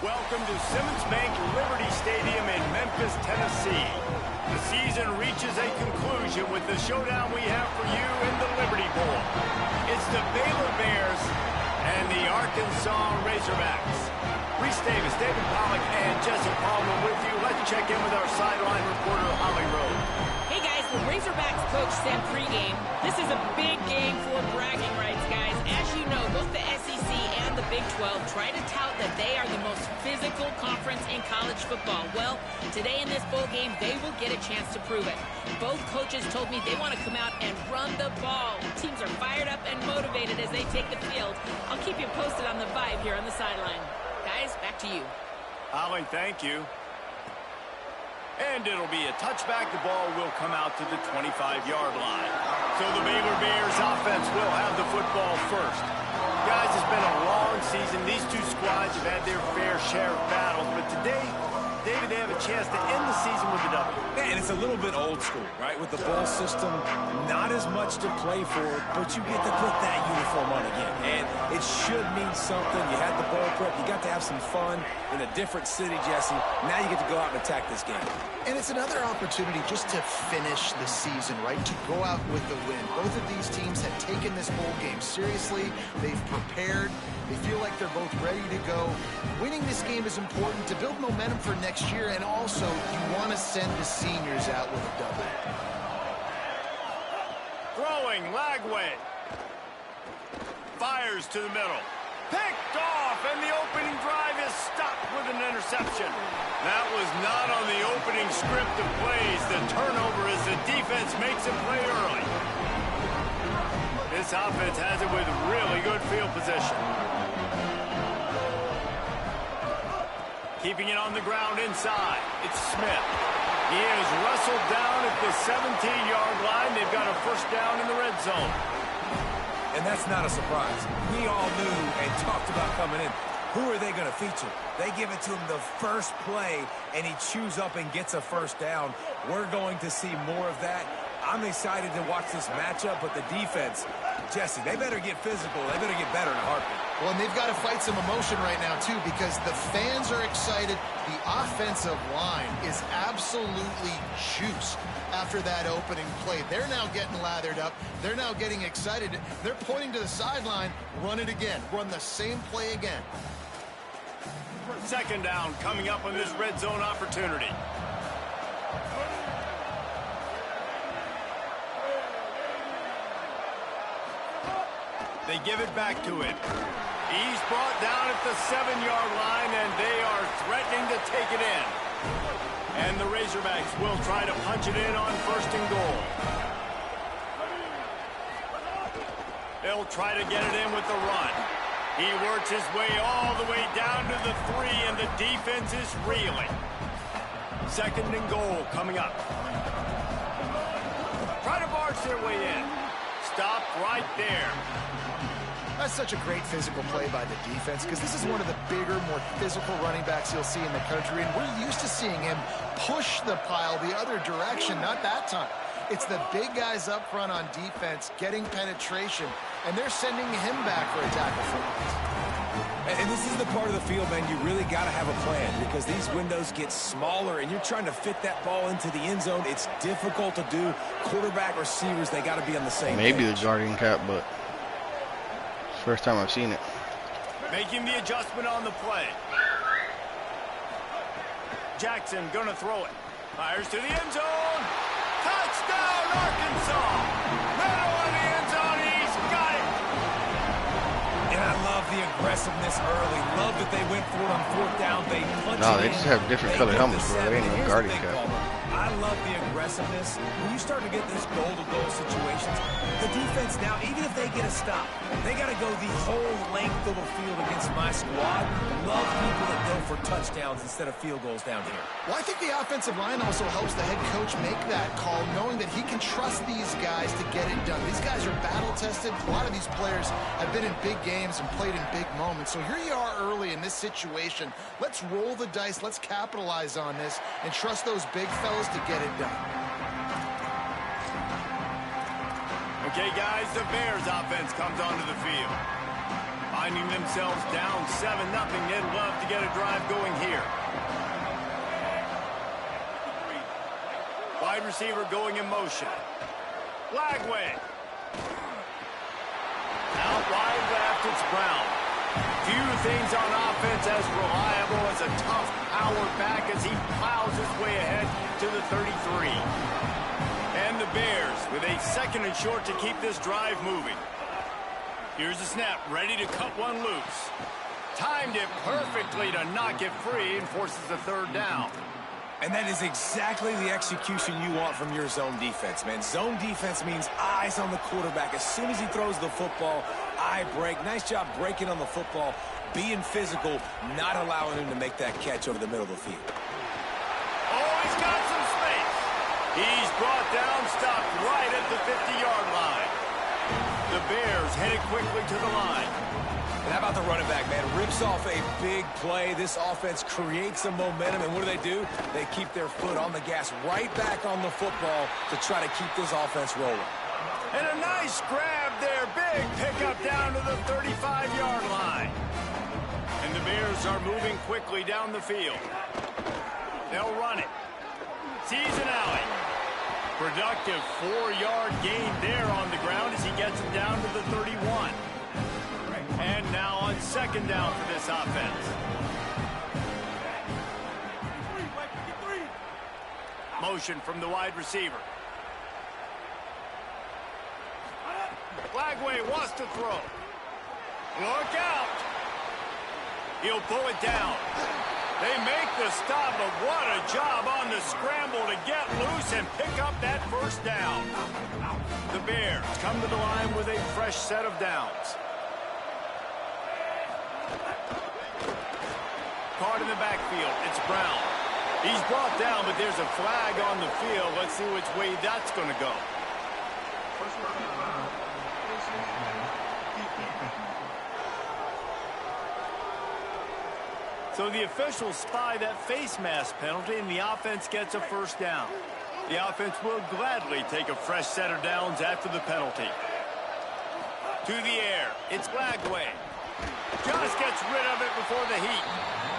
Welcome to Simmons Bank Liberty Stadium in Memphis, Tennessee. The season reaches a conclusion with the showdown we have for you in the Liberty Bowl. It's the Baylor Bears and the Arkansas Razorbacks. Reese Davis, David Pollack, and Jesse Palmer with you. Let's check in with our sideline reporter, Holly Rowe. Hey guys, the Razorbacks coach said pregame, this is a big game for bragging rights, guys. As you know, both the SEC and the Big 12 try to tout that they are the most physical conference in college football. Well, today in this bowl game, they will get a chance to prove it. Both coaches told me they want to come out and run the ball. Teams are fired up and motivated as they take the field. I'll keep you posted on the vibe here on the sideline. Guys, back to you. Holly, thank you. And it'll be a touchback. The ball will come out to the 25-yard line. So the Baylor Bears offense will have the football first. Guys, it's been a long season. These two squads have had their fair share of battles, but today, David, they have a chance to end the season with a W. Yeah, and it's a little bit old school, right? With the bowl system, not as much to play for, but you get to put that uniform on again. And it should mean something. You had the bowl prep. You got to have some fun in a different city, Jesse. Now you get to go out and attack this game. And it's another opportunity just to finish the season, right? To go out with the win. Both of these teams have taken this bowl game seriously. They've prepared. They feel like they're both ready to go. Winning this game is important to build momentum for next year, and also you want to send the seniors out with a W. Throwing, Lagway. Fires to the middle. Picked off, and the opening drive is stopped with an interception. That was not on the opening script of plays. The turnover as the defense makes a play early. This offense has it with really good field position. Keeping it on the ground inside. It's Smith. He is wrestled down at the 17-yard line. They've got a first down in the red zone. And that's not a surprise. We all knew and talked about coming in. Who are they going to feature? They give it to him the first play, and he chews up and gets a first down. We're going to see more of that. I'm excited to watch this matchup, but the defense, Jesse, they better get physical. They better get better in a heartbeat. Well, and they've got to fight some emotion right now, too, because the fans are excited. The offensive line is absolutely juiced after that opening play. They're now getting lathered up. They're now getting excited. They're pointing to the sideline. Run it again. Run the same play again. Second down coming up on this red zone opportunity. They give it back to him. He's brought down at the 7-yard line, and they are threatening to take it in. And the Razorbacks will try to punch it in on first and goal. They'll try to get it in with the run. He works his way all the way down to the 3, and the defense is reeling. Second and goal coming up. Try to barge their way in. Stop right there. That's such a great physical play by the defense, because this is one of the bigger, more physical running backs you'll see in the country, and we're used to seeing him push the pile the other direction. Not that time. It's the big guys up front on defense getting penetration, and they're sending him back for a tackle for loss. And this is the part of the field, man, you really got to have a plan, because these windows get smaller, and you're trying to fit that ball into the end zone. It's difficult to do. Quarterback, receivers, they got to be on the same Maybe page. the Guardian cap, but first time I've seen it. Making the adjustment on the play. Jackson gonna throw it. Fires to the end zone. Touchdown, Arkansas. Middle of the end zone. He's got it. And I love the aggressiveness early. Love that they went for it on fourth down. They punched No, it they in. just have different colored get helmets, the bro. They ain't no seven. Here's the Guardian thing, cap. Palmer. I love the aggressiveness. When you start to get this goal-to-goal situations, the defense now, even if they get a stop, they got to go the whole length of the field against my squad. Love people that go for touchdowns instead of field goals down here. Well, I think the offensive line also helps the head coach make that call, knowing that he can trust these guys to get it done. These guys are battle-tested. A lot of these players have been in big games and played in big moments. So here you are early in this situation. Let's roll the dice. Let's capitalize on this and trust those big fellas to get it done. Okay, guys, the Bears offense comes onto the field. Finding themselves down 7-0, they'd love to to get a drive going here. Wide receiver going in motion. Lagway. Out wide left, it's Brown. Few things on offense as reliable as a tough power back as he plows his way ahead to the 33. And the Bears with a 2nd and short to keep this drive moving. Here's the snap, ready to cut one loose. Timed it perfectly to knock it free and forces the 3rd down. And that is exactly the execution you want from your zone defense, man. Zone defense means eyes on the quarterback. As soon as he throws the football, eye break. Nice job breaking on the football, being physical, not allowing him to make that catch over the middle of the field. Oh, he's got some space. He's brought down, stopped right at the 50-yard line. The Bears headed quickly to the line. And how about the running back, man? Rips off a big play. This offense creates some momentum, and what do? They keep their foot on the gas right back on the football to try to keep this offense rolling. And a nice grab there. Big pickup down to the 35-yard line. And the Bears are moving quickly down the field. They'll run it. Season alley. Productive 4-yard gain there on the ground as he gets it down to the 31. And now on 2nd down for this offense. Motion from the wide receiver. Lagway wants to throw. Look out. He'll pull it down. They make the stop, but what a job on the scramble to get loose and pick up that 1st down. The Bears come to the line with a fresh set of downs. Caught in the backfield, it's Brown. He's brought down, but there's a flag on the field. Let's see which way that's going to go. So the officials spy that face mask penalty, and the offense gets a 1st down. The offense will gladly take a fresh set of downs after the penalty. To the air, it's Lagway. Just gets rid of it before the heat.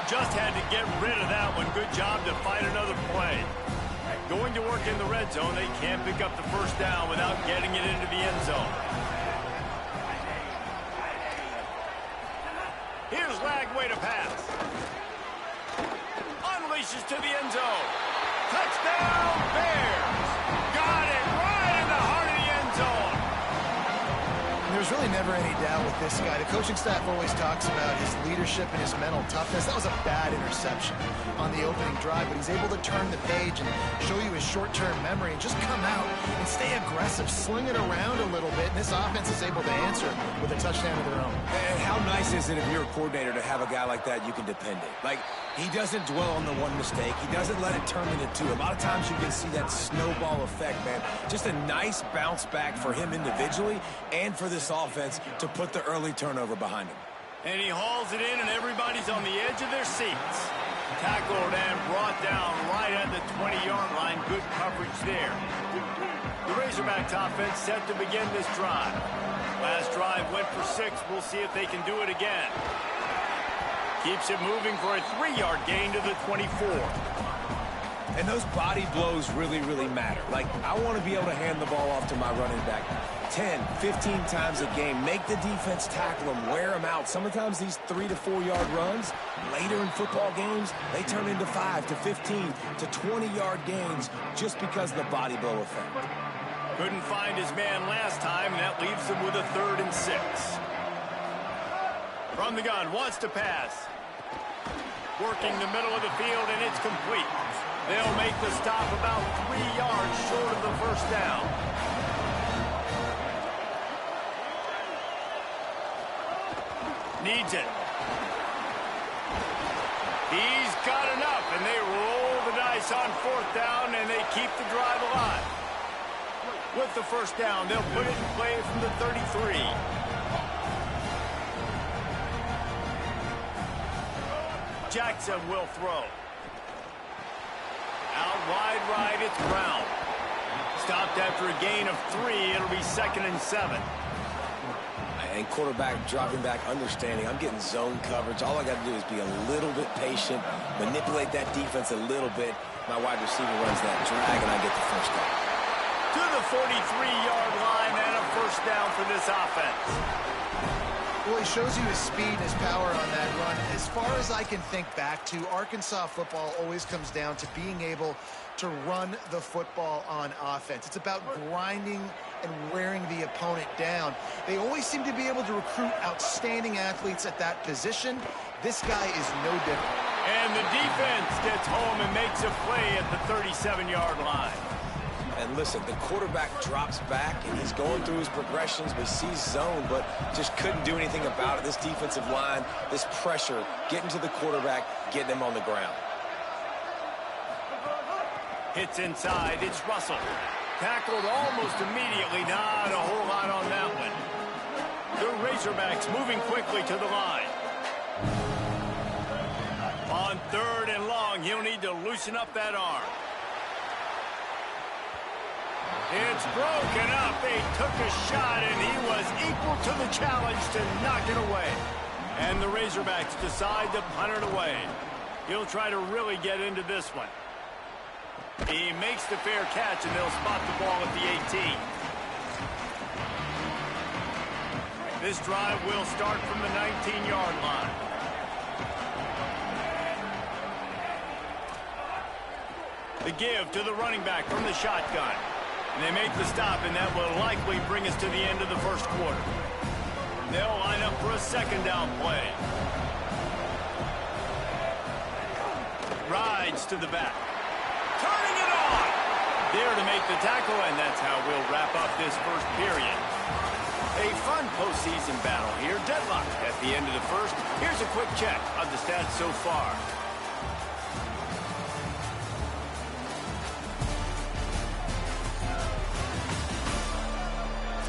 Just had to get rid of that one. Good job to find another play. Going to work in the red zone, they can't pick up the 1st down without getting it into the end zone. Here's Lagway to pass. Unleashes to the end zone. Touchdown, Bears! Got it right in the heart of the end zone. There's really never any doubt with this guy. The coaching staff always talks about his leadership and his mental toughness. That was a bad interception on the opening drive, but he's able to turn the page and show you his short-term memory and just come out and stay aggressive, sling it around a little bit, and this offense is able to answer with a touchdown of their own. And how nice is it if you're a coordinator to have a guy like that you can depend on? Like, he doesn't dwell on the one mistake. He doesn't let it turn into two. A lot of times you can see that snowball effect, man. Just a nice bounce back for him individually and for this offense to put the early turnover behind him. And he hauls it in, and everybody's on the edge of their seats. Tackled and brought down right at the 20-yard line. Good coverage there. The Razorbacks offense set to begin this drive. Last drive went for 6. We'll see if they can do it again. Keeps it moving for a 3-yard gain to the 24. And those body blows really, really matter. Like, I want to be able to hand the ball off to my running back 10, 15 times a game. Make the defense tackle them, wear them out. Sometimes these 3 to 4 yard runs, later in football games, they turn into 5 to 15 to 20-yard gains just because of the body blow effect. Couldn't find his man last time, and that leaves him with a 3rd and 6. From the gun, wants to pass. Working the middle of the field, and it's complete. They'll make the stop about 3 yards short of the 1st down. Needs it. He's got enough, and they roll the dice on 4th down, and they keep the drive alive. With the 1st down, they'll put it in play from the 33. Jackson will throw. Out wide right, it's Brown. Stopped after a gain of 3. It'll be 2nd and 7. And quarterback dropping back, understanding I'm getting zone coverage. All I got to do is be a little bit patient, manipulate that defense a little bit. My wide receiver runs that drag, and I get the first down. To the 43-yard line and a first down for this offense. Well, he shows you his speed and his power on that run. As far as I can think back to, Arkansas football always comes down to being able to run the football on offense. It's about grinding and wearing the opponent down. They always seem to be able to recruit outstanding athletes at that position. This guy is no different. And the defense gets home and makes a play at the 37-yard line. And listen, the quarterback drops back, and he's going through his progressions, but sees zone, but just couldn't do anything about it. This defensive line, this pressure, getting to the quarterback, getting him on the ground. Hits inside, it's Russell. Tackled almost immediately, not a whole lot on that one. The Razorbacks moving quickly to the line. On 3rd and long, he'll need to loosen up that arm. It's broken up. They took a shot, and he was equal to the challenge to knock it away. And the Razorbacks decide to punt it away. He'll try to really get into this one. He makes the fair catch, and they'll spot the ball at the 18. This drive will start from the 19-yard line. The give to the running back from the shotgun. And they make the stop, and that will likely bring us to the end of the first quarter. They'll line up for a second down play. Rides to the back. Turning it on! There to make the tackle, and that's how we'll wrap up this first period. A fun postseason battle here. Deadlocked at the end of the first. Here's a quick check of the stats so far.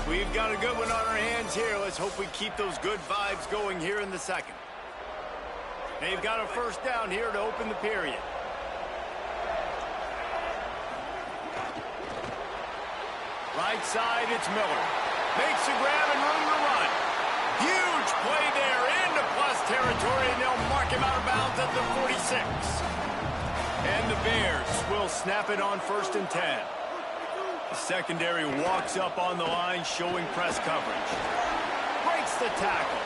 We've got a good one on our hands here. Let's hope we keep those good vibes going here in the second. They've got a first down here to open the period. Right side, it's Miller. Makes a grab and room to run. Huge play there into plus territory, and they'll mark him out of bounds at the 46. And the Bears will snap it on 1st and 10. The secondary walks up on the line, showing press coverage. Breaks the tackle.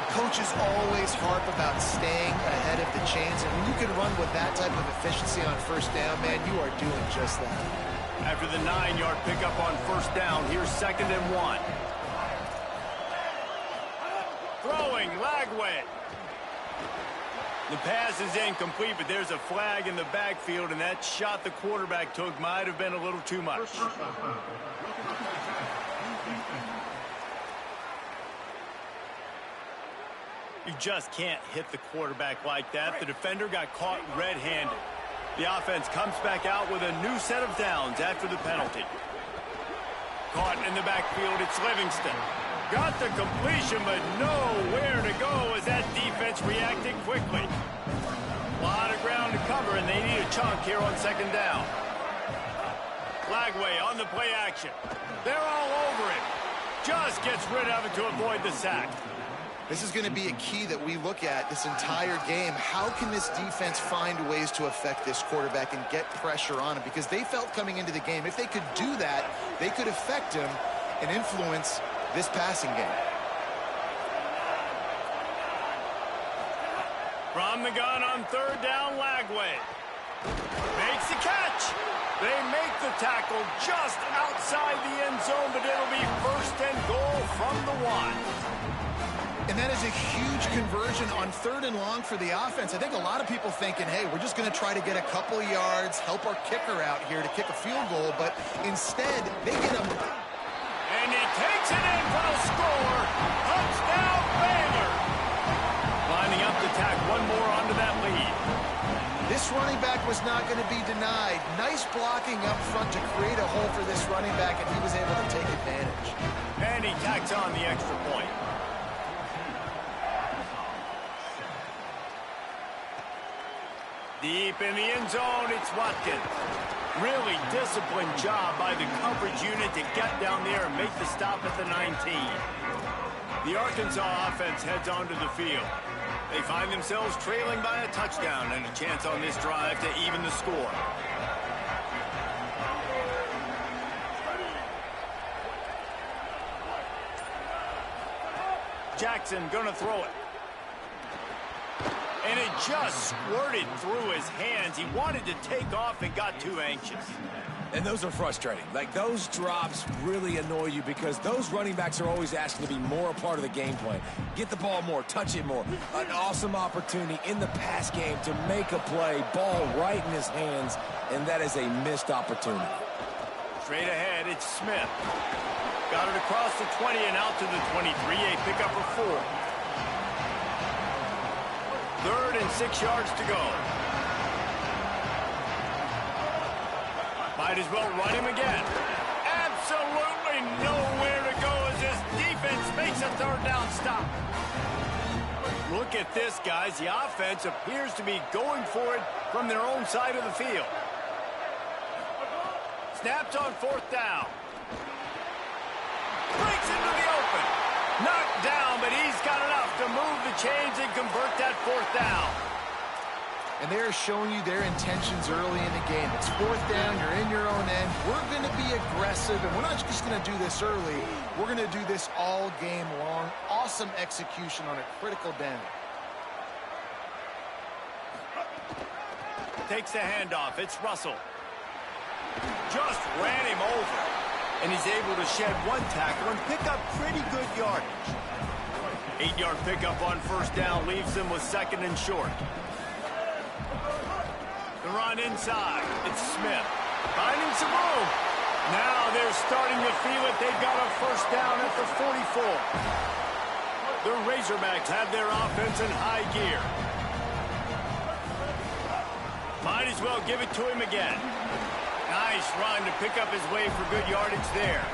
Coaches always harp about staying ahead of the chains, and when you can run with that type of efficiency on first down, man, you are doing just that. After the 9-yard pickup on first down, here's 2nd and 1. Throwing, Lagway. The pass is incomplete, but there's a flag in the backfield, and that shot the quarterback took might have been a little too much. You just can't hit the quarterback like that. The defender got caught red-handed. The offense comes back out with a new set of downs after the penalty. Caught in the backfield, it's Livingston. Got the completion, but nowhere to go as that defense reacted quickly. A lot of ground to cover, and they need a chunk here on 2nd down. Lagway on the play action. They're all over it. Just gets rid of it to avoid the sack. This is going to be a key that we look at this entire game. How can this defense find ways to affect this quarterback and get pressure on him? Because they felt coming into the game, if they could do that, they could affect him and influence this passing game. From the gun on 3rd down, Lagway. Makes the catch. They make the tackle just outside the end zone, but it'll be 1st and goal from the 1. And that is a huge conversion on 3rd and long for the offense. I think a lot of people thinking, hey, we're just going to try to get a couple of yards, help our kicker out here to kick a field goal, but instead they get him. And he takes it in for the score. Touchdown, Baylor. Lining up to tack one more onto that lead. This running back was not going to be denied. Nice blocking up front to create a hole for this running back, and he was able to take advantage. And he tacks on the extra point. Deep in the end zone, it's Watkins. Really disciplined job by the coverage unit to get down there and make the stop at the 19. The Arkansas offense heads onto the field. They find themselves trailing by a touchdown and a chance on this drive to even the score. Jackson gonna throw it. And it just squirted through his hands. He wanted to take off and got too anxious. And those are frustrating. Like, those drops really annoy you because those running backs are always asking to be more a part of the game plan. Get the ball more, touch it more. An awesome opportunity in the pass game to make a play, ball right in his hands, and that is a missed opportunity. Straight ahead, it's Smith. Got it across the 20 and out to the 23, a pickup of 4. 3rd and 6 yards to go. Might as well run him again. Absolutely nowhere to go as this defense makes a 3rd down stop. Look at this, guys. The offense appears to be going for it from their own side of the field. Snaps on 4th down. Breaks into the open. Knocked down, but he's got enough to move the chains and convert that 4th down. And they are showing you their intentions early in the game. It's 4th down, you're in your own end. We're going to be aggressive, and we're not just going to do this early. We're going to do this all game long. Awesome execution on a critical down. Takes the handoff. It's Russell. Just ran him over. And he's able to shed 1 tackle and pick up pretty good yardage. 8-yard pickup on 1st down leaves them with 2nd and short. The run inside. It's Smith. Finding some room. Now they're starting to feel it. They've got a 1st down at the 44. The Razorbacks have their offense in high gear. Might as well give it to him again. Nice run to pick up his way for good yardage there.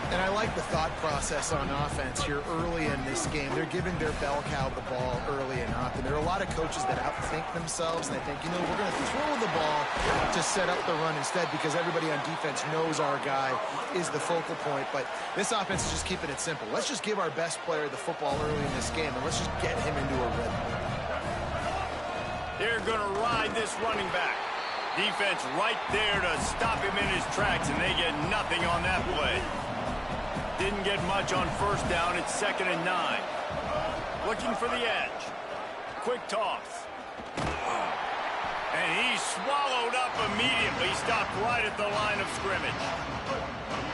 And I like the thought process on offense here early in this game. They're giving their bell cow the ball early and often. There are a lot of coaches that outthink themselves, and they think, you know, we're going to throw the ball to set up the run instead because everybody on defense knows our guy is the focal point. But this offense is just keeping it simple. Let's just give our best player the football early in this game, and let's just get him into a rhythm. They're going to ride this running back. Defense right there to stop him in his tracks, and they get nothing on that play. Didn't get much on 1st down. It's 2nd and 9. Looking for the edge. Quick toss. And he swallowed up immediately. Stopped right at the line of scrimmage.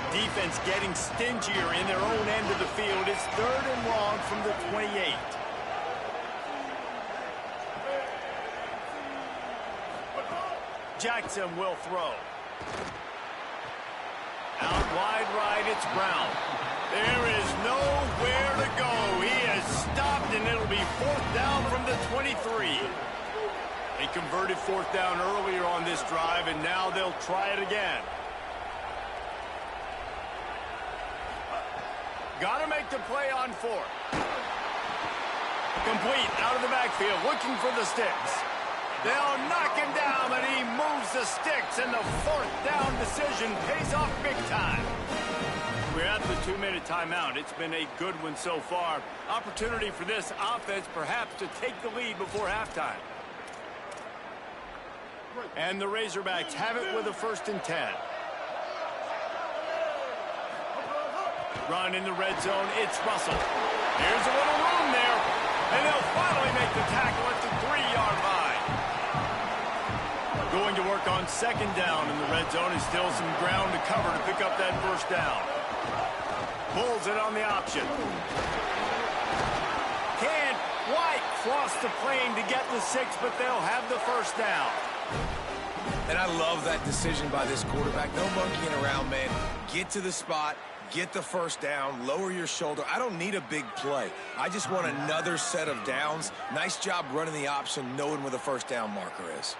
Defense getting stingier in their own end of the field. It's 3rd and long from the 28. Jackson will throw. Out wide right, it's Brown. There is nowhere to go. He has stopped, and it'll be 4th down from the 23. They converted 4th down earlier on this drive, and now they'll try it again. Got to make the play on 4th. Complete out of the backfield, looking for the sticks. They'll knock him down, but he moves the sticks, and the 4th down decision pays off big time. We're at the 2-minute timeout. It's been a good one so far. Opportunity for this offense perhaps to take the lead before halftime. And the Razorbacks have it with a 1st and 10. Run in the red zone. It's Russell. Here's a little room there, and they'll finally make the tackle at the 3-yard line. Going to work on 2nd down in the red zone, and still some ground to cover to pick up that 1st down. Pulls it on the option. Can't quite cross the plane to get the 6, but they'll have the 1st down. And I love that decision by this quarterback. No monkeying around, man. Get to the spot, get the 1st down, lower your shoulder. I don't need a big play. I just want another set of downs. Nice job running the option, knowing where the 1st down marker is.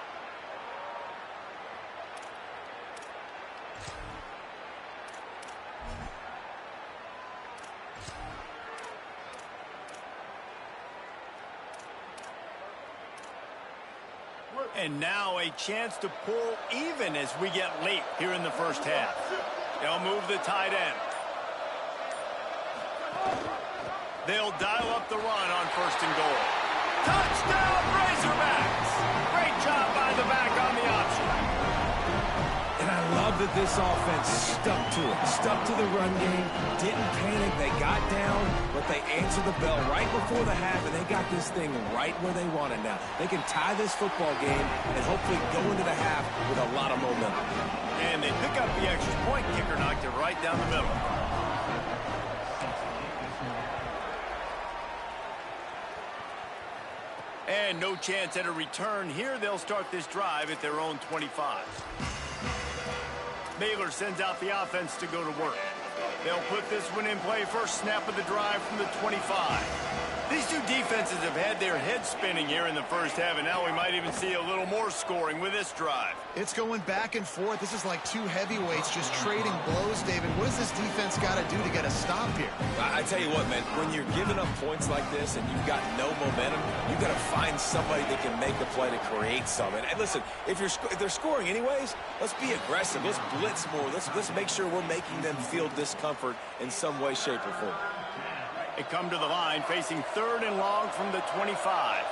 And now a chance to pull even as we get late here in the 1st half. They'll move the tight end. They'll dial up the run on 1st and goal. Touchdown, Razorbacks! Great job by the back on the option. And I love that this offense stuck to it. Stuck to the run game, didn't panic. They got down, but they answered the bell right before the half, and they got this thing right where they want it now. They can tie this football game and hopefully go into the half with a lot of momentum. And they pick up the extra point. Kicker knocked it right down the middle. And no chance at a return here. They'll start this drive at their own 25. Baylor sends out the offense to go to work. They'll put this one in play. First snap of the drive from the 25. These two defenses have had their heads spinning here in the first half, and now we might even see a little more scoring with this drive. It's going back and forth. This is like two heavyweights just trading blows, David. What does this defense got to do to get a stop here? I tell you what, man, when you're giving up points like this and you've got no momentum, you've got to find somebody that can make a play to create something. And listen, if they're scoring anyways, let's be aggressive. Let's blitz more. Let's make sure we're making them feel discomfort in some way, shape, or form. They come to the line facing 3rd and long from the 25.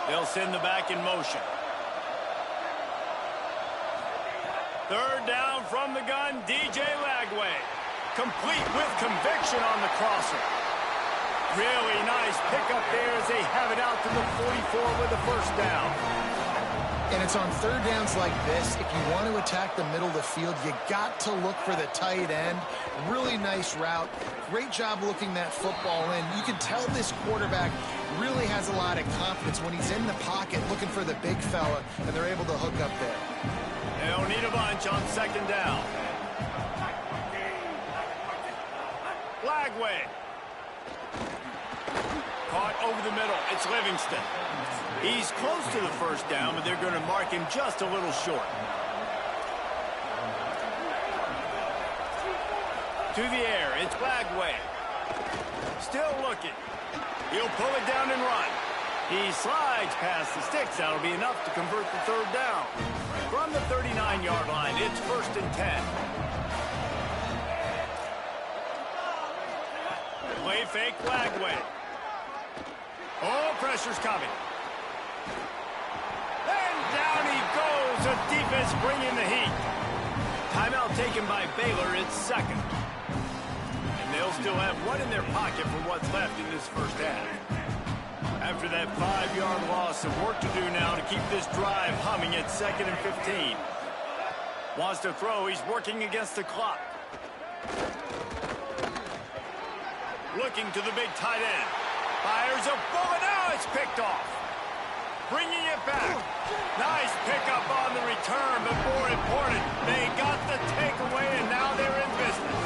They'll send the back in motion. 3rd down from the gun, DJ Lagway. Complete with conviction on the crosser. Really nice pickup there as they have it out to the 44 with the 1st down. And it's on 3rd downs like this. If you want to attack the middle of the field, you got to look for the tight end. Really nice route. Great job looking that football in. You can tell this quarterback really has a lot of confidence when he's in the pocket looking for the big fella, and they're able to hook up there. They'll need a bunch on 2nd down. Lagway. Caught over the middle. It's Livingston. He's close to the 1st down, but they're going to mark him just a little short. To the air, it's Lagway. Still looking. He'll pull it down and run. He slides past the sticks. That'll be enough to convert the 3rd down. From the 39-yard line, it's 1st and 10. Play fake, Lagway. Oh, pressure's coming. And down he goes. The defense bringing the heat. Timeout taken by Baylor. It's 2nd. And they'll still have one in their pocket for what's left in this first half. After that 5-yard loss, some work to do now to keep this drive humming at 2nd and 15. Wants to throw. He's working against the clock. Looking to the big tight end. Fires a bullet. Now it's picked off. Bringing it back. Nice pickup on the return, but more important, they got the takeaway, and now they're in business.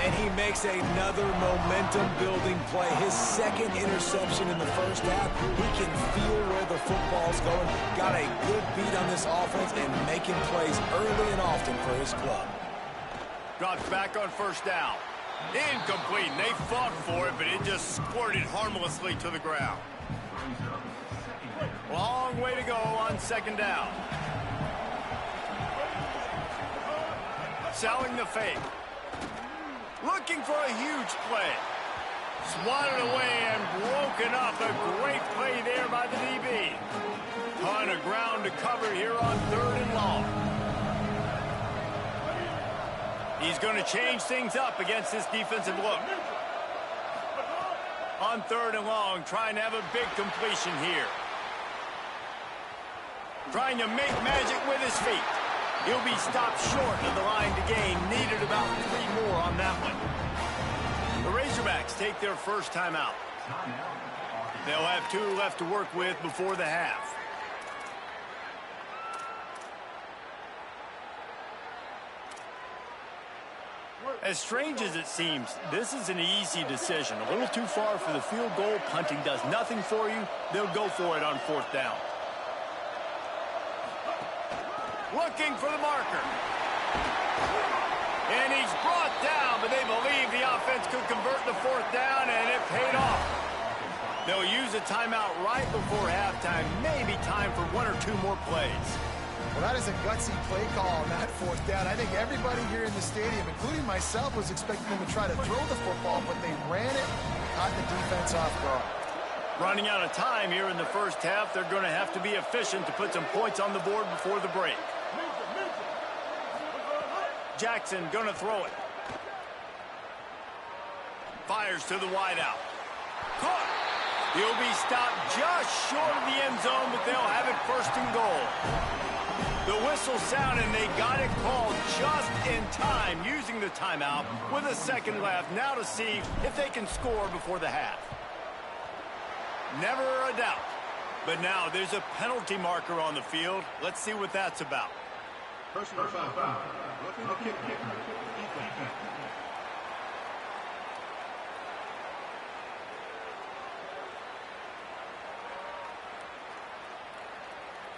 And he makes another momentum-building play. His 2nd interception in the first half. He can feel where the football's going. Got a good beat on this offense and making plays early and often for his club. Drops back on 1st down. Incomplete. And they fought for it, but it just squirted harmlessly to the ground. Long way to go on 2nd down. Selling the fake. Looking for a huge play. Swatted away and broken up. A great play there by the DB. Ton of ground to cover here on 3rd and long. He's going to change things up against this defensive look. On 3rd and long, trying to have a big completion here. Trying to make magic with his feet. He'll be stopped short of the line to gain. Needed about 3 more on that one. The Razorbacks take their first timeout. They'll have 2 left to work with before the half. As strange as it seems, this is an easy decision. A little too far for the field goal. Punting does nothing for you. They'll go for it on 4th down. Looking for the marker. And he's brought down, but they believe the offense could convert the 4th down, and it paid off. They'll use a timeout right before halftime. Maybe time for 1 or 2 more plays. Well, that is a gutsy play call on that fourth down. I think everybody here in the stadium, including myself, was expecting them to try to throw the football, but they ran it, caught the defense off guard. Running out of time here in the first half, they're going to have to be efficient to put some points on the board before the break. Jackson going to throw it. Fires to the wideout. Caught. He'll be stopped just short of the end zone, but they'll have it first and goal. The whistle sounded, and they got it called just in time, using the timeout with a second left. Now to see if they can score before the half. Never a doubt. But now there's a penalty marker on the field. Let's see what that's about. Personal foul. Kick. Defense.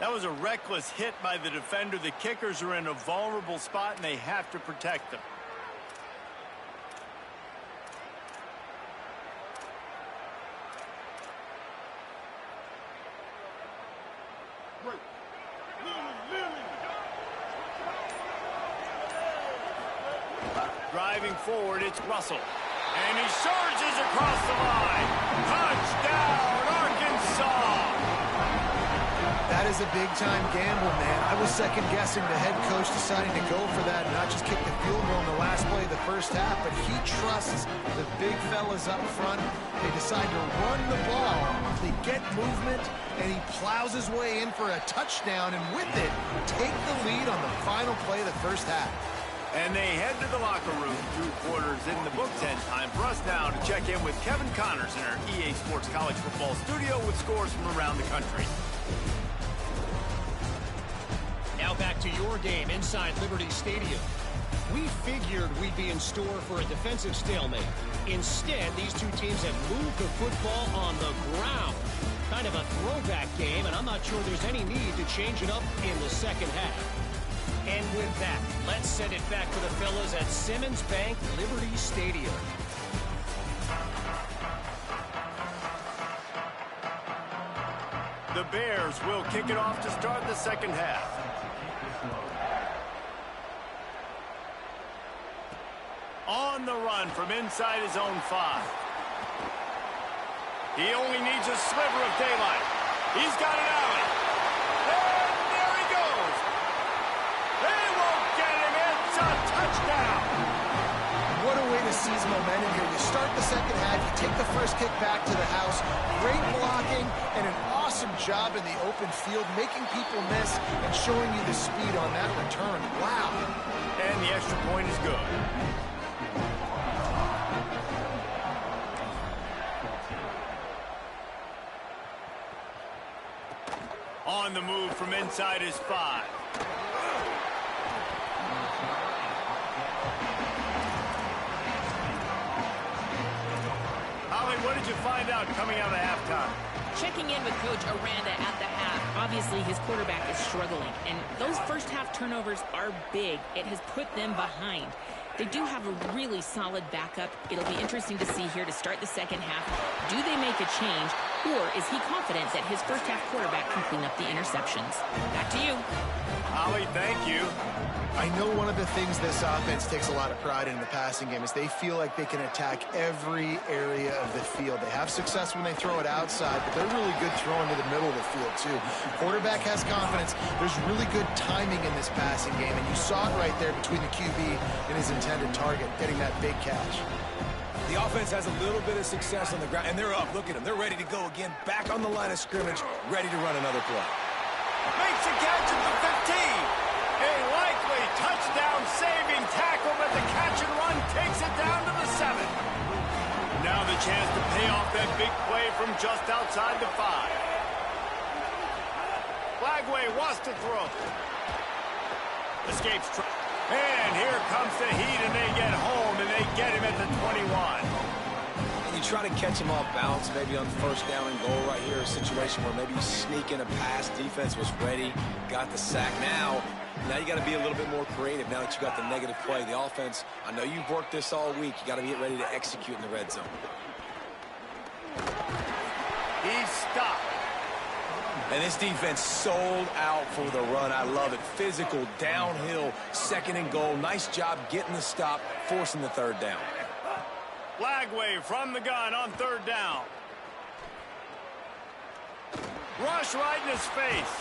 That was a reckless hit by the defender. The kickers are in a vulnerable spot, and they have to protect them. Driving forward, it's Russell. And he surges across the line. Touchdown, Arkansas! That is a big-time gamble, man. I was second-guessing the head coach deciding to go for that and not just kick the field goal in the last play of the first half, but he trusts the big fellas up front. They decide to run the ball. They get movement, and he plows his way in for a touchdown, and with it, take the lead on the final play of the first half. And they head to the locker room. 2 quarters in the books, and time for us now to check in with Kevin Connors in our EA Sports College Football studio with scores from around the country. Now back to your game inside Liberty Stadium. We figured we'd be in store for a defensive stalemate. Instead, these two teams have moved the football on the ground. Kind of a throwback game, and I'm not sure there's any need to change it up in the second half. And with that, let's send it back to the fellas at Simmons Bank Liberty Stadium. The Bears will kick it off to start the second half. On the run from inside his own 5. He only needs a sliver of daylight. He's got an alley. And there he goes. They won't get him. It's a touchdown. What a way to seize momentum here. You start the second half, you take the first kick back to the house. Great blocking and an awesome job in the open field, making people miss and showing you the speed on that return. Wow. And the extra point is good. On the move from inside his 5. Holly, what did you find out coming out of halftime? Checking in with Coach Aranda at the half. Obviously, his quarterback is struggling, and those first half turnovers are big. It has put them behind. They do have a really solid backup. It'll be interesting to see here to start the second half. Do they make a change, or is he confident that his first half quarterback can clean up the interceptions? Back to you. Holly, thank you. I know one of the things this offense takes a lot of pride in the passing game is they feel like they can attack every area of the field. They have success when they throw it outside, but they're really good throwing to the middle of the field, too. Quarterback has confidence. There's really good timing in this passing game, and you saw it right there between the QB and his intended target, getting that big catch. The offense has a little bit of success on the ground, and they're up. Look at them. They're ready to go again, back on the line of scrimmage, ready to run another play. Makes a catch at the 15. A likely touchdown-saving tackle, but the catch and run takes it down to the 7. Now the chance to pay off that big play from just outside the 5. Flagway wants to throw. Escapes. And here comes the heat, and they get home, and they get him at the 21. And you try to catch him off balance, maybe on first down and goal right here, a situation where maybe you sneak in a pass, defense was ready, got the sack. Now you got to be a little bit more creative now that you got the negative play. The offense, I know you've worked this all week. You got to get ready to execute in the red zone. He's stopped. And this defense sold out for the run. I love it. Physical, downhill, second and goal. Nice job getting the stop, forcing the third down. Flag wave from the gun on third down. Rush right in his face.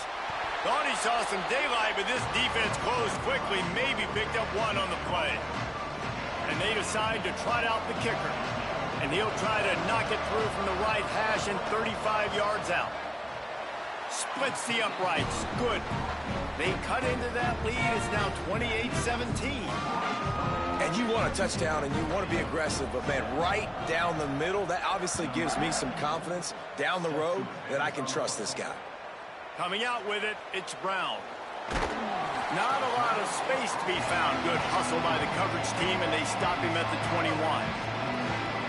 Thought he saw some daylight, but this defense closed quickly, maybe picked up one on the play. And they decide to trot out the kicker. And he'll try to knock it through from the right hash and 35 yards out. Splits the uprights. Good. They cut into that lead. It's now 28-17. And you want a touchdown and you want to be aggressive, but, man, right down the middle, that obviously gives me some confidence down the road that I can trust this guy. Coming out with it, it's Brown. Not a lot of space to be found. Good hustle by the coverage team, and they stop him at the 21.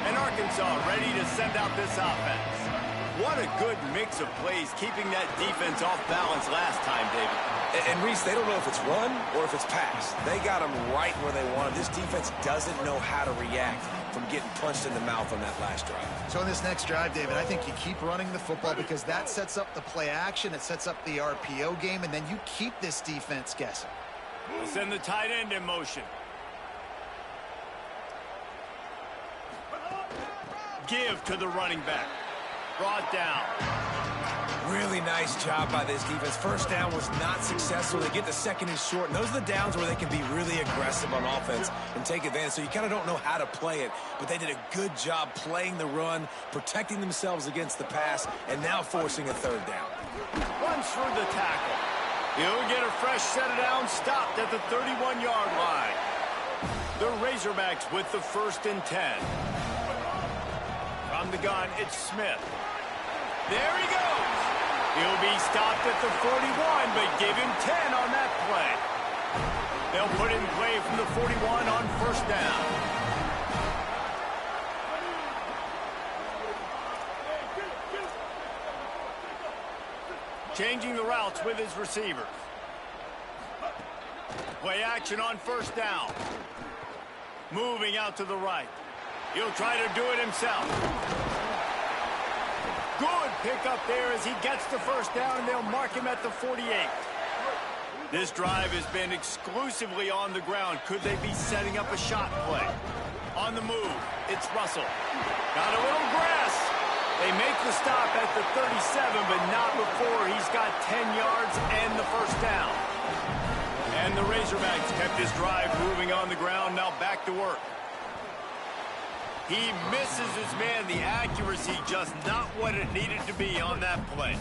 And Arkansas ready to send out this offense. What a good mix of plays, keeping that defense off balance last time, David. And Reese, they don't know if it's run or if it's pass. They got them right where they want them. This defense doesn't know how to react from getting punched in the mouth on that last drive. So in this next drive, David, I think you keep running the football because that sets up the play action, it sets up the RPO game, and then you keep this defense guessing. We'll send the tight end in motion. Give to the running back. Brought down. Really nice job by this defense. First down was not successful. They get the second and short, and those are the downs where they can be really aggressive on offense and take advantage. So you kind of don't know how to play it, but they did a good job playing the run, protecting themselves against the pass, and now forcing a third down. Runs through the tackle. He'll get a fresh set of downs, stopped at the 31-yard line. The Razorbacks with the 1st and 10. From the gun, it's Smith. There he goes. He'll be stopped at the 41, but give him 10 on that play. They'll put in play from the 41 on 1st down. Changing the routes with his receivers. Play action on 1st down. Moving out to the right. He'll try to do it himself. Good pickup there as he gets the 1st down, and they'll mark him at the 48. This drive has been exclusively on the ground. Could they be setting up a shot play? On the move, it's Russell. Got a little grass. They make the stop at the 37, but not before he's got 10 yards and the 1st down. And the Razorbacks kept this drive moving on the ground. Now back to work. He misses his man. The accuracy just not what it needed to be on that play.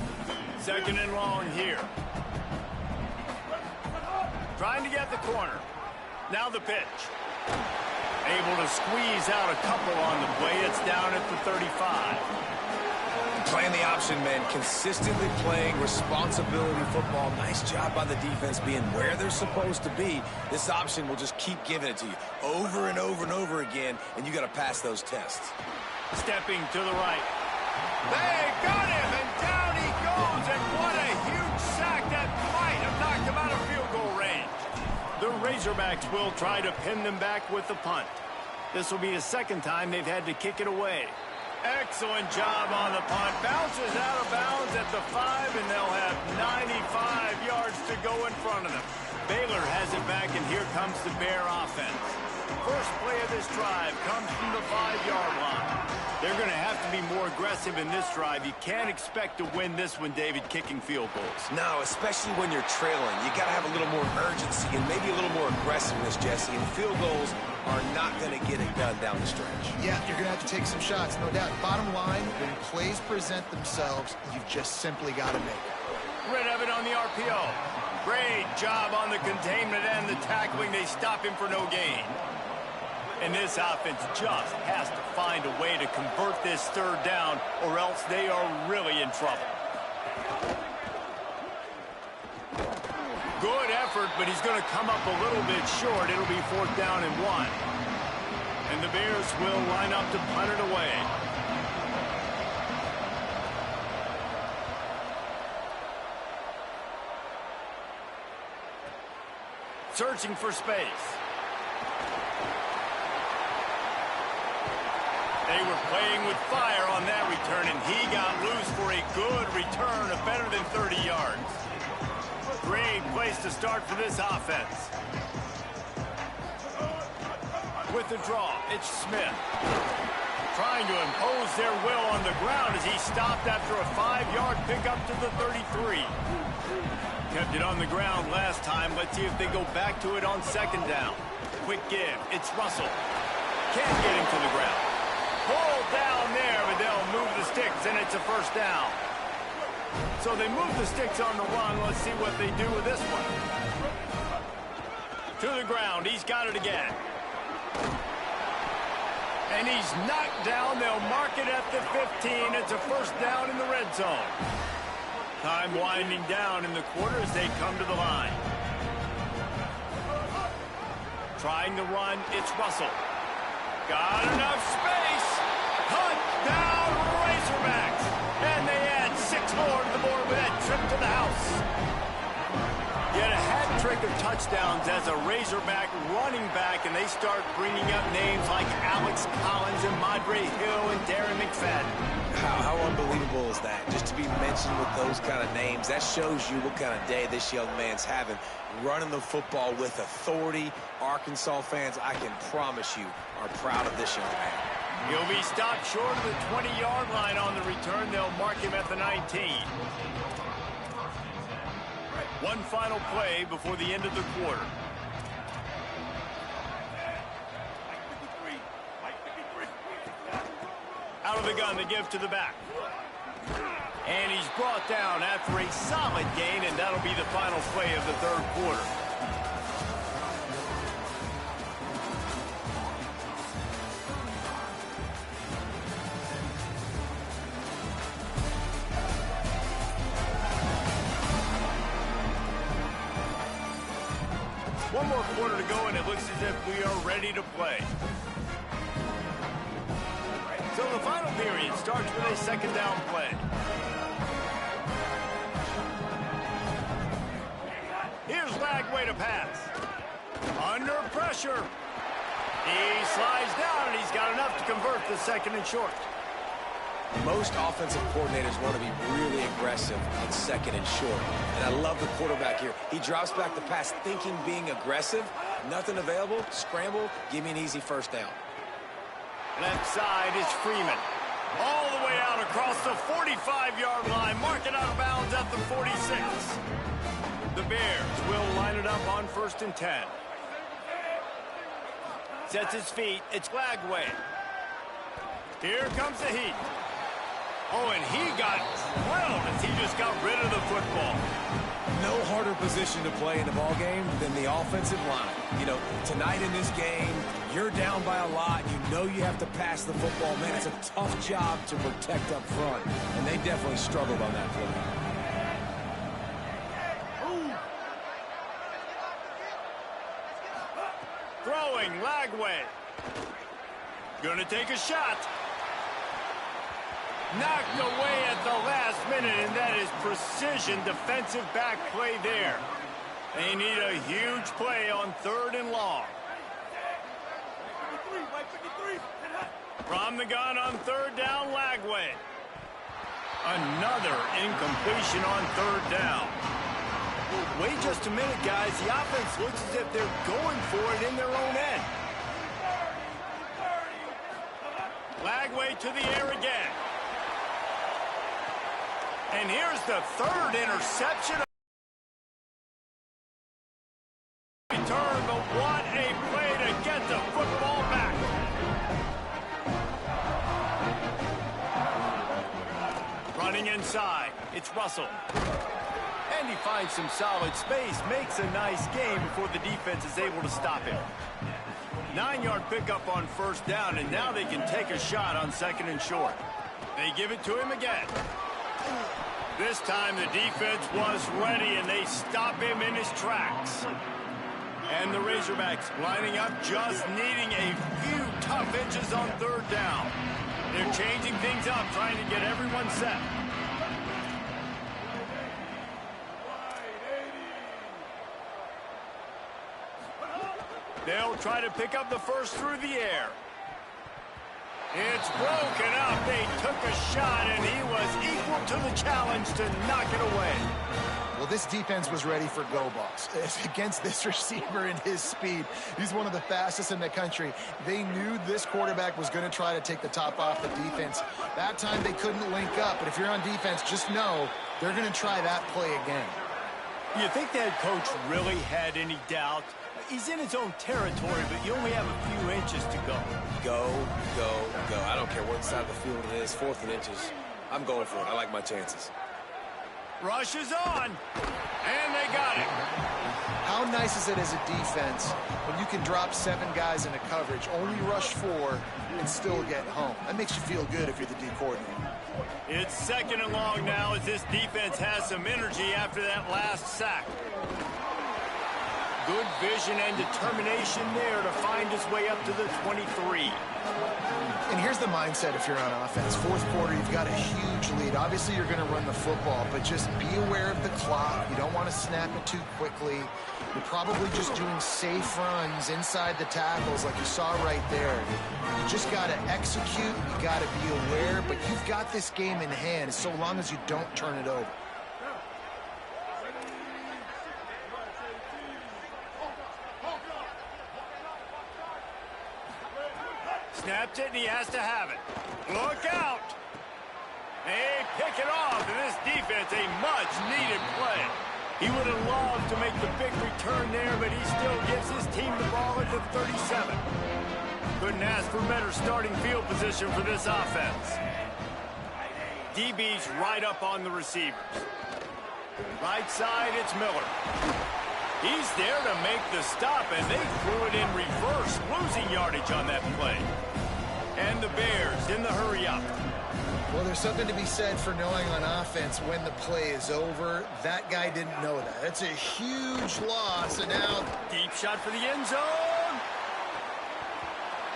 2nd and long here. Trying to get the corner. Now the pitch. Able to squeeze out a couple on the play. It's down at the 35. Playing the option, man. Consistently playing responsibility football. Nice job by the defense being where they're supposed to be. This option will just keep giving it to you over and over and over again, and you got to pass those tests. Stepping to the right. They got him, and down he goes, and what a huge sack that might have knocked him out of field goal range. The Razorbacks will try to pin them back with the punt. This will be the 2nd time they've had to kick it away. Excellent job on the punt. Bounces out of bounds at the 5, and they'll have 95 yards to go in front of them. Baylor has it back, and here comes the Bear offense. First play of this drive comes from the 5-yard line. They're going to have to be more aggressive in this drive. You can't expect to win this one, David, kicking field goals. No, especially when you're trailing. You got to have a little more urgency and maybe a little more aggressiveness, Jesse. And field goals are not going to get it done down the stretch. Yeah, you're going to have to take some shots, no doubt. Bottom line, when plays present themselves, you've just simply got to make it. Rid of it on the RPO. Great job on the containment and the tackling. They stop him for no gain. And this offense just has to find a way to convert this 3rd down, or else they are really in trouble. Good effort, but he's going to come up a little bit short. It'll be 4th down and 1. And the Bears will line up to punt it away. Searching for space. They were playing with fire on that return, and he got loose for a good return of better than 30 Great place to start for this offense. With the draw, it's Smith. Trying to impose their will on the ground as he stopped after a 5-yard pickup to the 33. Kept it on the ground last time. Let's see if they go back to it on second down. Quick give. It's Russell. Can't get him to the ground. Pulled down there, but they'll move the sticks, and it's a first down. So they move the sticks on the run. Let's see what they do with this one. To the ground. He's got it again. And he's knocked down. They'll mark it at the 15. It's a first down in the red zone. Time winding down in the quarter as they come to the line. Trying to run, it's Russell. Got enough space. Touchdown Razorbacks. And they add 6 more to the board with that trip to the house. Get a hat trick of touchdowns as a Razorback running back, and they start bringing up names like Alex Collins and Madre Hill and Darren McFadden. How unbelievable is that? Just to be mentioned with those kind of names, that shows you what kind of day this young man's having. Running the football with authority. Arkansas fans, I can promise you, are proud of this young man. He'll be stopped short of the 20-yard line on the return. They'll mark him at the 19. One final play before the end of the quarter. Out of the gun, the give to the back. And he's brought down after a solid gain, and that'll be the final play of the third quarter. One more quarter to go, and it looks as if we are ready to play. So the final period starts with a second down play. Here's Lagway to pass. Under pressure. He slides down, and he's got enough to convert the second and short. Most offensive coordinators want to be really aggressive on second and short. And I love the quarterback here. He drops back the pass thinking being aggressive. Nothing available. Scramble. Give me an easy first down. Left side is Freeman. All the way out across the 45-yard line. Mark it out of bounds at the 46. The Bears will line it up on 1st and 10. Sets his feet. It's Lagway. Here comes the heat. Oh, and he got drilled as he just got rid of the football. No harder position to play in the ball game than the offensive line. You know, tonight in this game, you're down by a lot. You know you have to pass the football. Man, it's a tough job to protect up front, and they definitely struggled on that play. Throwing, Lagway. Gonna take a shot. Knocked away at the last minute, and that is precision defensive back play there. They need a huge play on 3rd and long. From the gun on 3rd down, Lagway. Another incompletion on 3rd down. Wait just a minute, guys. The offense looks as if they're going for it in their own end. Lagway to the air again. And here's the 3rd interception. Return, but what a play to get the football back. Running inside, it's Russell. And he finds some solid space, makes a nice game before the defense is able to stop him. 9-yard pickup on 1st down, and now they can take a shot on 2nd and short. They give it to him again. This time the defense was ready, and they stop him in his tracks. And the Razorbacks lining up, just needing a few tough inches on 3rd down. They're changing things up, trying to get everyone set. They'll try to pick up the first through the air. It's broken up. They took a shot, and he was equal to the challenge to knock it away. Well, this defense was ready for go balls. Against this receiver and his speed, he's one of the fastest in the country. They knew this quarterback was going to try to take the top off the defense. That time they couldn't link up, but if you're on defense, just know they're going to try that play again. You think that coach really had any doubt? He's in his own territory, but you only have a few inches to go. Go, go, go. I don't care what side of the field it is, 4th and inches. I'm going for it. I like my chances. Rush is on, and they got it. How nice is it as a defense when you can drop 7 guys into coverage, only rush 4, and still get home? That makes you feel good if you're the D coordinator. It's 2nd and long now as this defense has some energy after that last sack. Good vision and determination there to find his way up to the 23. And here's the mindset if you're on offense. 4th quarter, you've got a huge lead. Obviously, you're going to run the football, but just be aware of the clock. You don't want to snap it too quickly. You're probably just doing safe runs inside the tackles like you saw right there. You just got to execute. You got to be aware, but you've got this game in hand so long as you don't turn it over. Snapped it, and he has to have it. Look out! They pick it off, and this defense, a much-needed play. He would have loved to make the big return there, but he still gives his team the ball at the 37. Couldn't ask for better starting field position for this offense. DB's right up on the receivers. Right side, it's Miller. He's there to make the stop, and they threw it in reverse, losing yardage on that play. And the Bears in the hurry-up. Well, there's something to be said for knowing on offense when the play is over. That guy didn't know that. That's a huge loss, and now... Deep shot for the end zone.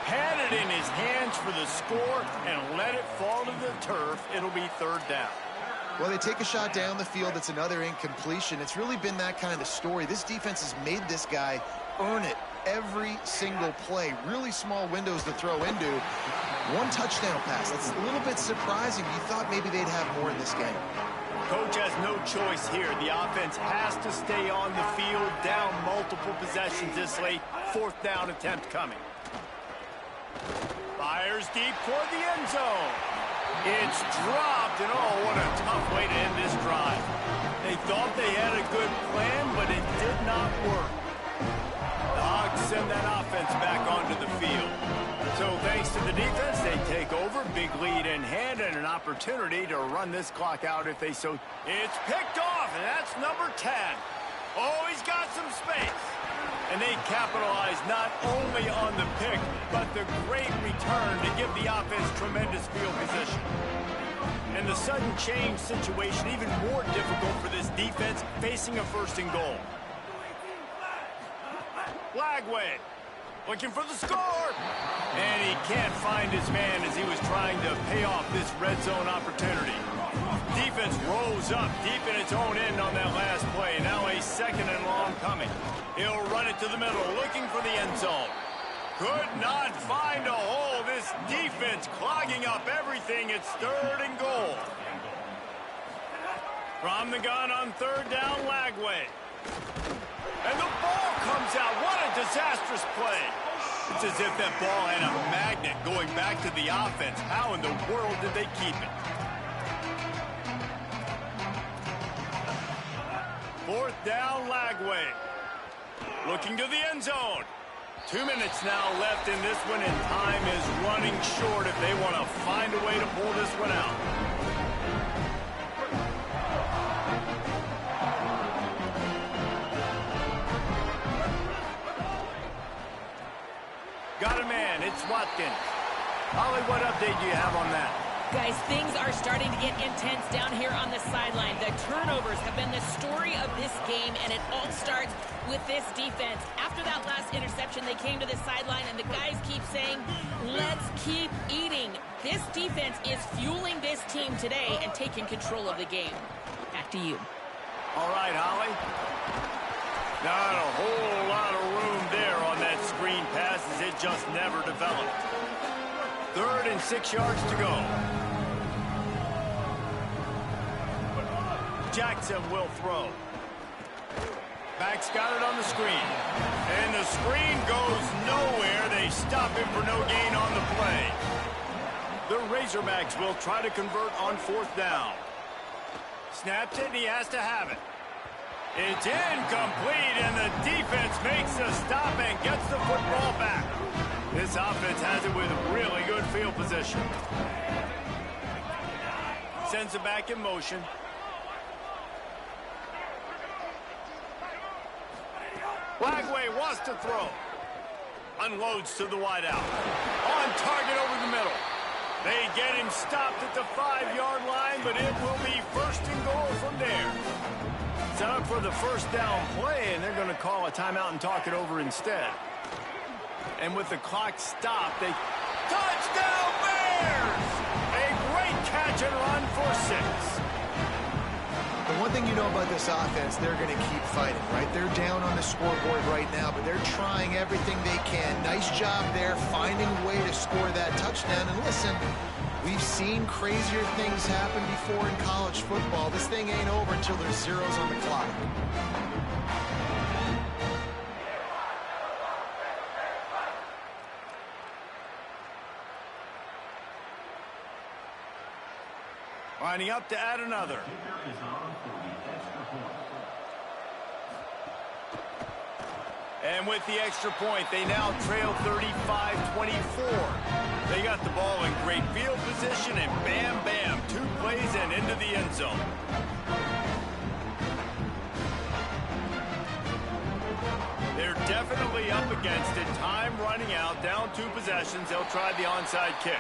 Had it in his hands for the score and let it fall to the turf. It'll be 3rd down. Well, they take a shot down the field. It's another incompletion. It's really been that kind of story. This defense has made this guy earn it every single play. Really small windows to throw into. 1 touchdown pass. That's a little bit surprising. You thought maybe they'd have more in this game. Coach has no choice here. The offense has to stay on the field, down multiple possessions this late. 4th down attempt coming. Fires deep toward the end zone. It's dropped, and oh, what a tough way to end this drive. They thought they had a good plan, but it did not work. The Hogs send that offense back onto the field. So thanks to the defense, they take over, big lead in hand, and an opportunity to run this clock out if they so... It's picked off, and that's number 10. Oh, he's got some space. And they capitalize not only on the pick, but the great return to give the offense tremendous field position. And the sudden change situation even more difficult for this defense facing a 1st and goal. Lagway looking for the score. And he can't find his man as he was trying to pay off this red zone opportunity. Defense rolls up deep in its own end on that last play. Now a 2nd and long coming. He'll run it to the middle, looking for the end zone. Could not find a hole. This defense clogging up everything. It's 3rd and goal. From the gun on 3rd down, Lagway. And the ball comes out. What a disastrous play. It's as if that ball had a magnet going back to the offense. How in the world did they keep it? 4th down, Lagway. Looking to the end zone. 2 minutes now left in this one, and time is running short if they want to find a way to pull this one out. Got a man. It's Watkins. Holly, what update do you have on that? Guys, things are starting to get intense down here on the sideline. The turnovers have been the story of this game, and it all starts with this defense. After that last interception, they came to the sideline, and the guys keep saying, let's keep eating. This defense is fueling this team today and taking control of the game. Back to you. All right, Holly. Not a whole lot of room there on that screen pass as it just never developed. 3rd and 6 yards to go. Jackson will throw. Back's got it on the screen. And the screen goes nowhere. They stop him for no gain on the play. The Razorbacks will try to convert on 4th down. Snaps it, and he has to have it. It's incomplete, and the defense makes the stop and gets the football back. This offense has it with really good field position. Sends it back in motion. Flagway wants to throw. Unloads to the wideout. On target over the middle. They get him stopped at the 5-yard line, but it will be 1st and goal from there. Set up for the 1st down play, and they're going to call a timeout and talk it over instead. And with the clock stopped, they... Touchdown Bears! A great catch and run for 6. The one thing you know about this offense, they're going to keep fighting, right? They're down on the scoreboard right now, but they're trying everything they can. Nice job there, finding a way to score that touchdown. And listen, we've seen crazier things happen before in college football. This thing ain't over until there's zeros on the clock. Lining up to add another. And with the extra point, they now trail 35-24. They got the ball in great field position, and bam, bam, 2 plays and into the end zone. They're definitely up against it. Time running out, down 2 possessions. They'll try the onside kick.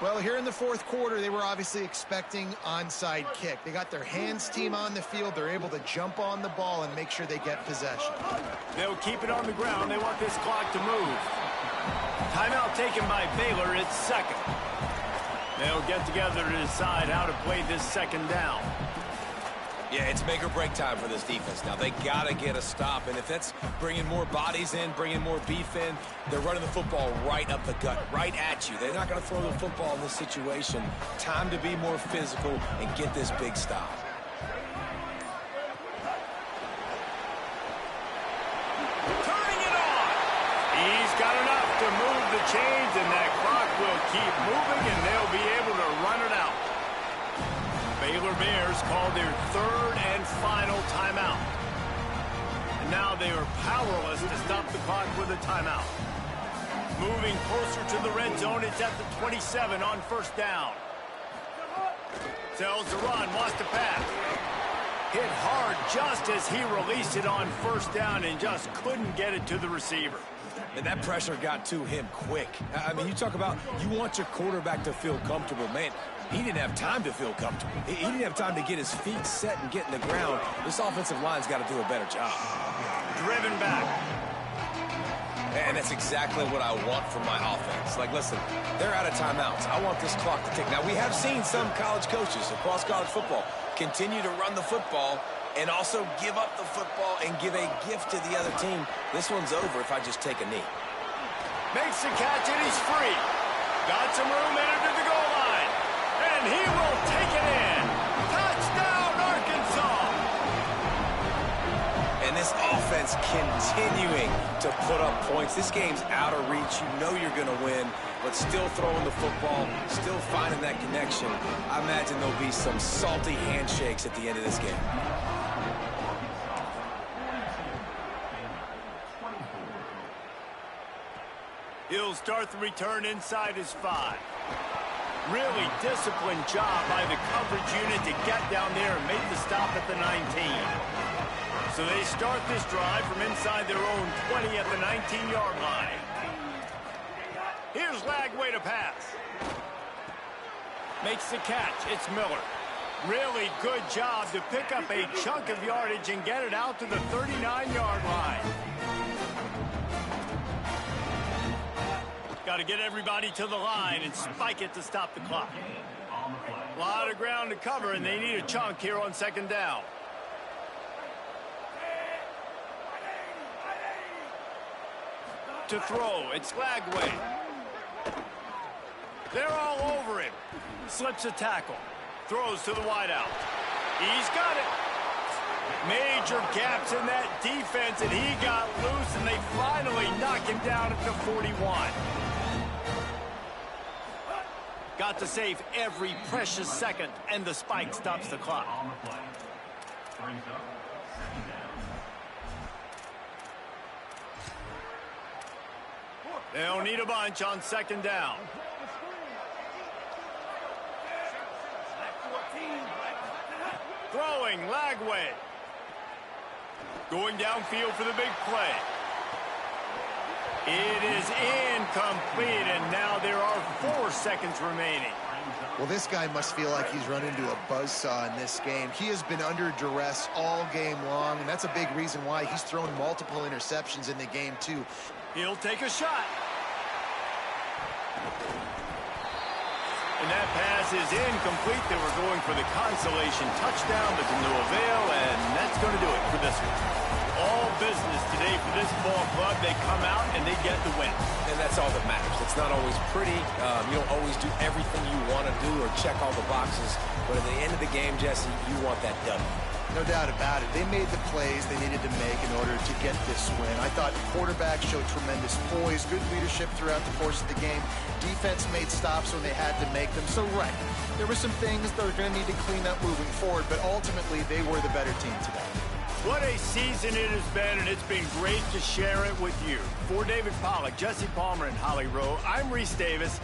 Well, here in the 4th quarter, they were obviously expecting onside kick. They got their hands team on the field. They're able to jump on the ball and make sure they get possession. They'll keep it on the ground. They want this clock to move. Timeout taken by Baylor. It's 2nd. They'll get together to decide how to play this 2nd down. Yeah, it's make or break time for this defense. Now, they got to get a stop, and if that's bringing more bodies in, bringing more beef in, they're running the football right up the gut, right at you. They're not going to throw the football in this situation. Time to be more physical and get this big stop. Turning it on. He's got enough to move the chains, and that clock will keep moving, and they'll be able to run it out. Baylor Bears call their 3rd and final timeout. And now they are powerless to stop the clock with a timeout. Moving closer to the red zone, it's at the 27 on 1st down. Tells the run, wants to pass. Hit hard just as he released it on 1st down and just couldn't get it to the receiver. And that pressure got to him quick. I mean, you talk about you want your quarterback to feel comfortable. Man, he didn't have time to feel comfortable. He didn't have time to get his feet set and get in the ground. This offensive line's got to do a better job. Driven back. And that's exactly what I want from my offense. Like, listen, they're out of timeouts. I want this clock to tick. Now, we have seen some college coaches across college football continue to run the football and also give up the football and give a gift to the other team. This one's over if I just take a knee. Makes the catch, and he's free. Got some room entered to the goal line. And he will take it in. Touchdown, Arkansas. And this offense continuing to put up points. This game's out of reach. You know you're going to win, but still throwing the football, still finding that connection. I imagine there'll be some salty handshakes at the end of this game. He'll start the return inside his 5. Really disciplined job by the coverage unit to get down there and make the stop at the 19. So they start this drive from inside their own 20 at the 19-yard line. Here's Lagway to pass. Makes the catch. It's Miller. Really good job to pick up a chunk of yardage and get it out to the 39-yard line. Got to get everybody to the line and spike it to stop the clock. A lot of ground to cover, and they need a chunk here on 2nd down. To throw, it's Lagway. They're all over him. Slips a tackle. Throws to the wideout. He's got it. Major gaps in that defense, and he got loose, and they finally knock him down at the 41. Got to save every precious second, and the spike stops the clock. They'll need a bunch on second down. Throwing, Lagway. Going downfield for the big play. It is incomplete, and now there are 4 seconds remaining. Well, this guy must feel like he's run into a buzzsaw in this game. He has been under duress all game long, and that's a big reason why he's thrown multiple interceptions in the game, too. He'll take a shot. And that pass is incomplete. They were going for the consolation touchdown, but to no avail, and that's going to do it for this one. All business today for this ball club. They come out and they get the win. And that's all that matters. It's not always pretty. You don't always do everything you want to do or check all the boxes. But at the end of the game, Jesse, you want that W. No doubt about it. They made the plays they needed to make in order to get this win. I thought the quarterback showed tremendous poise, good leadership throughout the course of the game. Defense made stops when they had to make them. So, right, there were some things they're going to need to clean up moving forward, but ultimately they were the better team today. What a season it has been, and it's been great to share it with you. For David Pollack, Jesse Palmer, and Holly Rowe, I'm Reese Davis.